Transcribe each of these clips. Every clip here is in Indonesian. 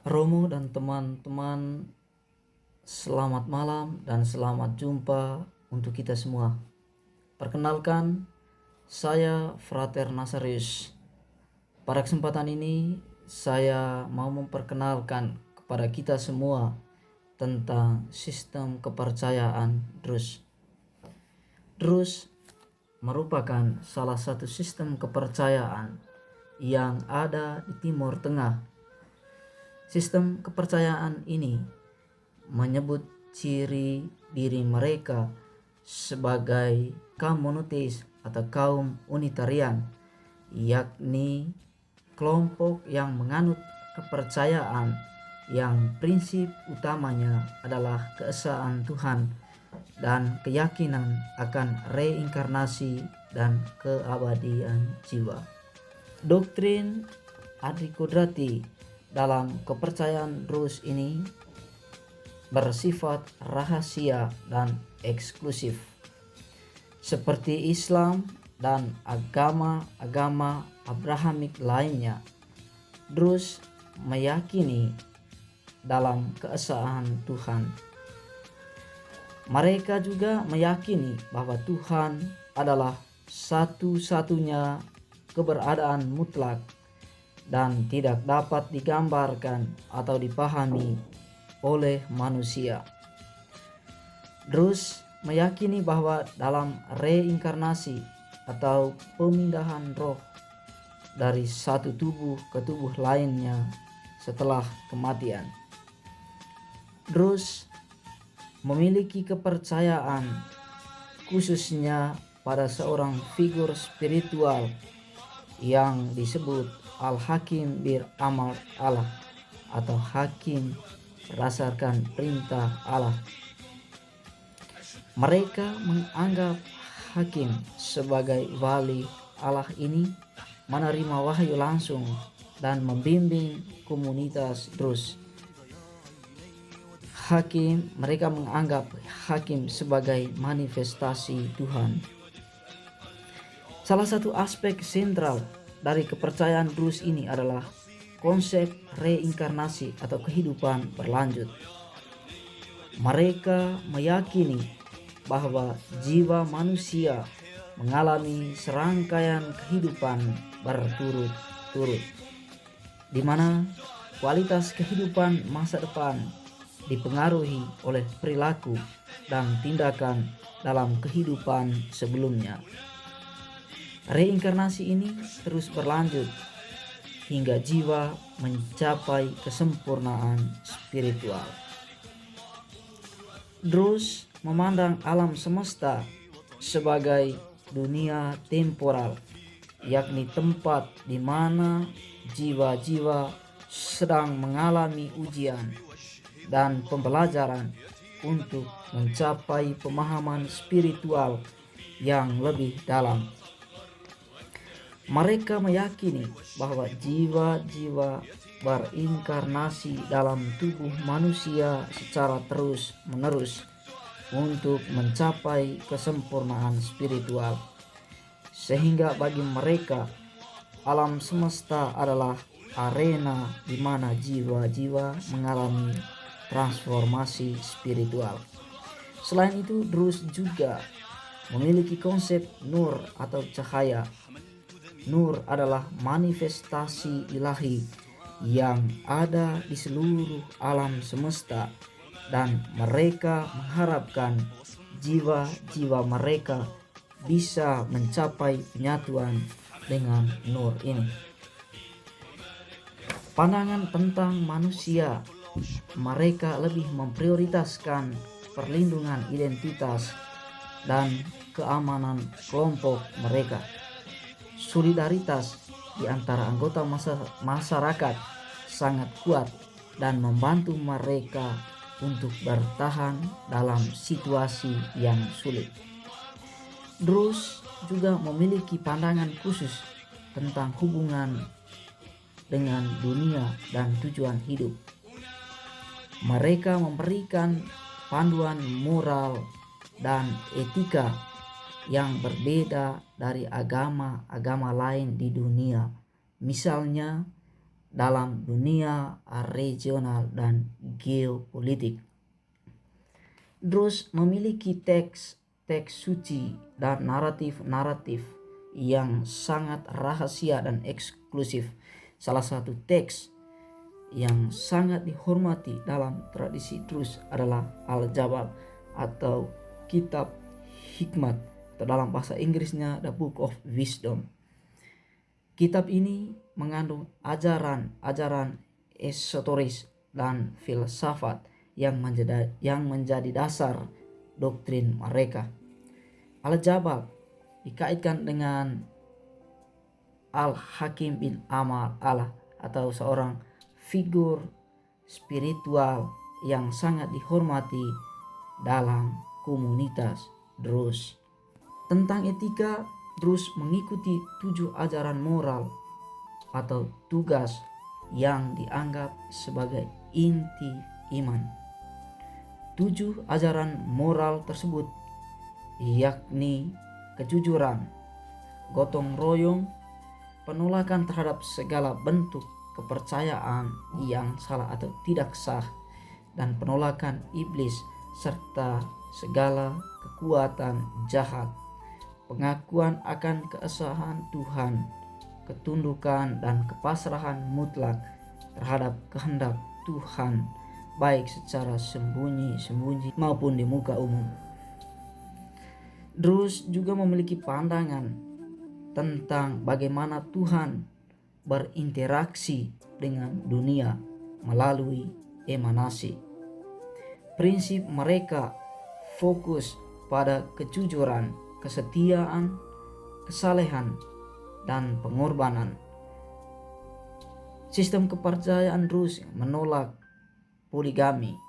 Romo dan teman-teman, selamat malam dan selamat jumpa untuk kita semua. Perkenalkan, saya Frater Nasarius. Pada kesempatan ini, saya mau memperkenalkan kepada kita semua tentang sistem kepercayaan Druze. Druze merupakan salah satu sistem kepercayaan yang ada di Timur Tengah. Sistem kepercayaan ini menyebut ciri diri mereka sebagai kaum monoteis atau kaum unitarian, yakni kelompok yang menganut kepercayaan yang prinsip utamanya adalah keesaan Tuhan dan keyakinan akan reinkarnasi dan keabadian jiwa. Doktrin adikodrati dalam kepercayaan Druze ini bersifat rahasia dan eksklusif. Seperti Islam dan agama-agama Abrahamik lainnya, Druze meyakini dalam keesaan Tuhan. Mereka juga meyakini bahwa Tuhan adalah satu-satunya keberadaan mutlak dan tidak dapat digambarkan atau dipahami oleh manusia. Druze meyakini bahwa dalam reinkarnasi atau pemindahan roh dari satu tubuh ke tubuh lainnya setelah kematian, Druze memiliki kepercayaan khususnya pada seorang figur spiritual yang disebut Al-Hakim bir Amal Allah atau hakim berdasarkan perintah Allah. Mereka menganggap hakim sebagai wali Allah ini menerima wahyu langsung dan membimbing komunitas Druze. Mereka menganggap hakim sebagai manifestasi Tuhan. Salah satu aspek sentral dari kepercayaan Druze ini adalah konsep reinkarnasi atau kehidupan berlanjut. Mereka meyakini bahwa jiwa manusia mengalami serangkaian kehidupan berturut-turut, di mana kualitas kehidupan masa depan dipengaruhi oleh perilaku dan tindakan dalam kehidupan sebelumnya. Reinkarnasi ini terus berlanjut hingga jiwa mencapai kesempurnaan spiritual. Druze memandang alam semesta sebagai dunia temporal, yakni tempat di mana jiwa-jiwa sedang mengalami ujian dan pembelajaran untuk mencapai pemahaman spiritual yang lebih dalam. Mereka meyakini bahwa jiwa-jiwa berinkarnasi dalam tubuh manusia secara terus-menerus untuk mencapai kesempurnaan spiritual, sehingga bagi mereka alam semesta adalah arena di mana jiwa-jiwa mengalami transformasi spiritual. Selain itu, Druze juga memiliki konsep nur atau cahaya. Nur adalah manifestasi ilahi yang ada di seluruh alam semesta, dan mereka mengharapkan jiwa-jiwa mereka bisa mencapai penyatuan dengan nur ini. Pandangan tentang manusia, mereka lebih memprioritaskan perlindungan identitas dan keamanan kelompok mereka. Solidaritas di antara anggota masyarakat sangat kuat dan membantu mereka untuk bertahan dalam situasi yang sulit. Druze juga memiliki pandangan khusus tentang hubungan dengan dunia dan tujuan hidup. Mereka memberikan panduan moral dan etika yang berbeda dari agama-agama lain di dunia. Misalnya, dalam dunia regional dan geopolitik. Druze memiliki teks suci dan naratif-naratif yang sangat rahasia dan eksklusif. Salah satu teks yang sangat dihormati dalam tradisi Druze adalah Al-Jabal atau Kitab Hikmat, atau dalam bahasa Inggrisnya The Book of Wisdom. Kitab ini mengandung ajaran esoteris dan filsafat yang menjadi dasar doktrin mereka. Al-Jabal dikaitkan dengan Al-Hakim bin Amar Allah, atau seorang figur spiritual yang sangat dihormati dalam komunitas Druze. Tentang etika, Druze mengikuti 7 ajaran moral atau tugas yang dianggap sebagai inti iman. 7 ajaran moral tersebut yakni kejujuran, gotong royong, penolakan terhadap segala bentuk kepercayaan yang salah atau tidak sah, dan penolakan iblis serta segala kekuatan jahat, pengakuan akan keesahan Tuhan, ketundukan dan kepasrahan mutlak terhadap kehendak Tuhan, baik secara sembunyi-sembunyi maupun di muka umum. Druze juga memiliki pandangan tentang bagaimana Tuhan berinteraksi dengan dunia melalui emanasi. Prinsip mereka fokus pada kejujuran, kesetiaan, kesalehan, dan pengorbanan. Sistem kepercayaan Druze menolak poligami,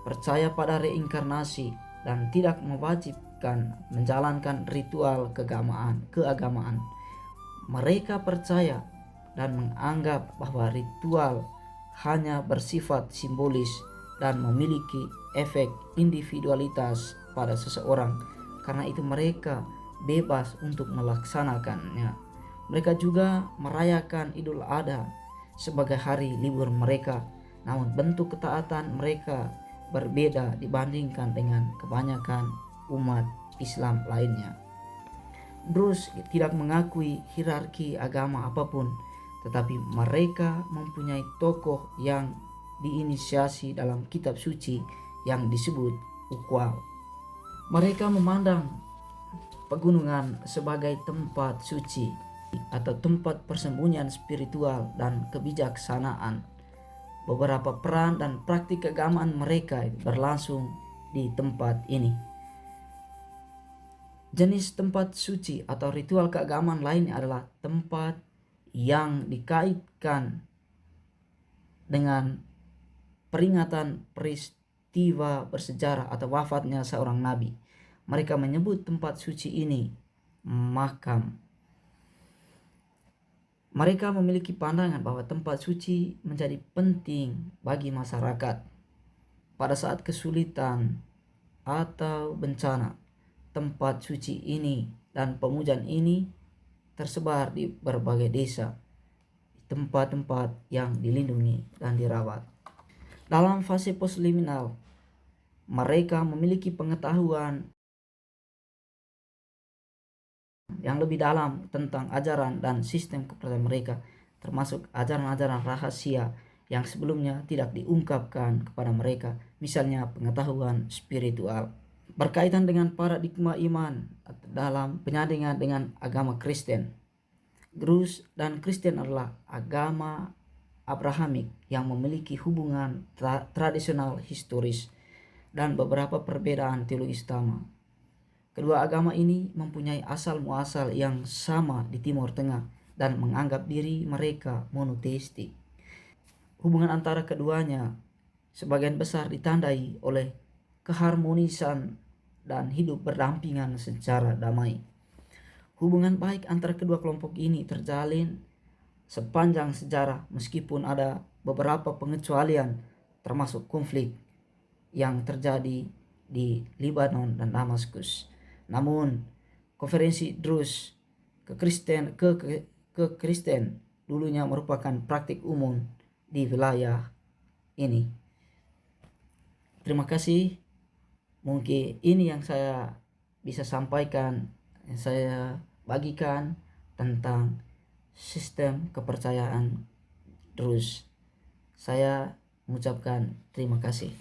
percaya pada reinkarnasi, dan tidak mewajibkan menjalankan ritual keagamaan. Mereka percaya dan menganggap bahwa ritual hanya bersifat simbolis dan memiliki efek individualitas pada seseorang. Karena itu mereka bebas untuk melaksanakannya. Mereka juga merayakan Idul Adha sebagai hari libur mereka, namun bentuk ketaatan mereka berbeda dibandingkan dengan kebanyakan umat Islam lainnya. Druze tidak mengakui hierarki agama apapun, tetapi mereka mempunyai tokoh yang diinisiasi dalam kitab suci yang disebut Uqal. Mereka memandang pegunungan sebagai tempat suci atau tempat persembunyian spiritual dan kebijaksanaan. Beberapa peran dan praktik keagamaan mereka berlangsung di tempat ini. Jenis tempat suci atau ritual keagamaan lain adalah tempat yang dikaitkan dengan peringatan peristiwa bersejarah atau wafatnya seorang nabi. Mereka menyebut tempat suci ini makam. Mereka memiliki pandangan bahwa tempat suci menjadi penting bagi masyarakat pada saat kesulitan atau bencana. Tempat suci ini dan pemujaan ini tersebar di berbagai desa, tempat-tempat yang dilindungi dan dirawat. Dalam fase postliminal, mereka memiliki pengetahuan yang lebih dalam tentang ajaran dan sistem kepercayaan mereka, termasuk ajaran-ajaran rahasia yang sebelumnya tidak diungkapkan kepada mereka, misalnya pengetahuan spiritual. Berkaitan dengan paradigma iman dalam penyandingan dengan agama Kristen. Druze dan Kristen adalah agama Abrahamik yang memiliki hubungan tradisional historis dan beberapa perbedaan teologis utama. Kedua agama ini mempunyai asal muasal yang sama di Timur Tengah dan menganggap diri mereka monoteistik. Hubungan antara keduanya sebagian besar ditandai oleh keharmonisan dan hidup berdampingan secara damai. Hubungan baik antara kedua kelompok ini terjalin sepanjang sejarah, meskipun ada beberapa pengecualian, termasuk konflik yang terjadi di Lebanon dan Damaskus. Namun konferensi Druze ke Kristen dulunya merupakan praktik umum di wilayah ini. Terima kasih. Mungkin ini yang saya bisa sampaikan, yang saya bagikan tentang sistem kepercayaan Druze. Saya mengucapkan terima kasih.